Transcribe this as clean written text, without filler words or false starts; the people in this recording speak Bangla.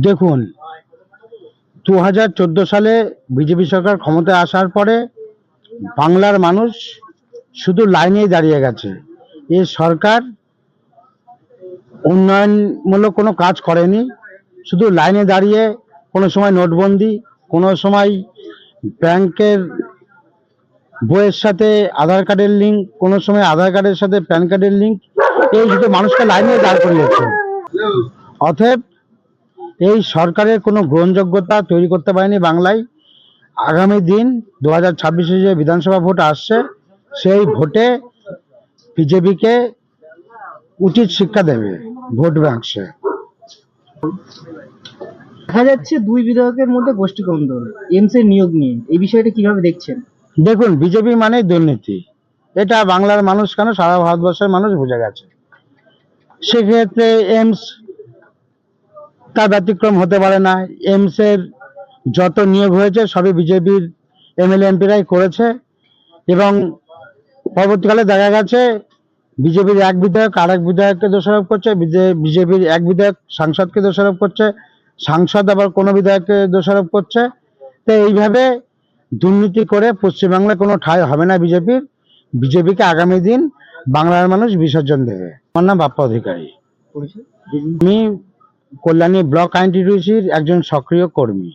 দেখুন, 2014 সালে বিজেপি সরকার ক্ষমতায় আসার পরে বাংলার মানুষ শুধু লাইনেই দাঁড়িয়ে গেছে। এই সরকার উন্নয়নমূলক কোনো কাজ করেনি, শুধু লাইনে দাঁড়িয়ে কোনো সময় নোটবন্দি, কোনো সময় ব্যাংকের বইয়ের সাথে আধার কার্ডের লিঙ্ক, কোনো সময় আধার কার্ডের সাথে প্যান কার্ডের লিঙ্ক, এই শুধু মানুষকে লাইনে দাঁড় করিয়েছে। অতএব এই সরকারের কোনো গ্রহণযোগ্যতা তৈরি করতে পারেনি বাংলায়। আগামী দিন 2026-এ যে বিধানসভা ভোট আসছে, সেই ভোটে বিজেপিকে উচিত শিক্ষা দেবে ভোট বাক্সে। দেখা যাচ্ছে দুই বিধায়কের মধ্যে গোষ্ঠী কোন্দল এমস এর নিয়োগ নিয়ে, এই বিষয়টা কিভাবে দেখছেন? দেখুন, বিজেপি মানে দুর্নীতি, এটা বাংলার মানুষ কেন সারা ভারতবর্ষের মানুষ বুঝে গেছে। সেক্ষেত্রে এমস তার ব্যতিক্রম হতে পারে না। এমস এর যত নিয়োগ হয়েছে সবই বিজেপির এমএলএ এমপিরাই করেছে, এবং পরবর্তীকালে দেখা গেছে বিজেপির এক বিধায়ক আর এক বিধায়ককে দোষারোপ করছে, বিজেপির এক বিধায়ক সাংসদকে দোষারোপ করছে, সাংসদ আবার কোনো বিধায়ককে দোষারোপ করছে। তো এইভাবে দুর্নীতি করে পশ্চিমবাংলায় কোনো ঠাঁই হবে না বিজেপির। বিজেপিকে আগামী দিন বাংলার মানুষ বিসর্জন দেবে। আমার নাম বাপ্পা অধিকারী, আমি কল্যাণী ব্লক আইনটিটিউসির একজন সক্রিয় কর্মী।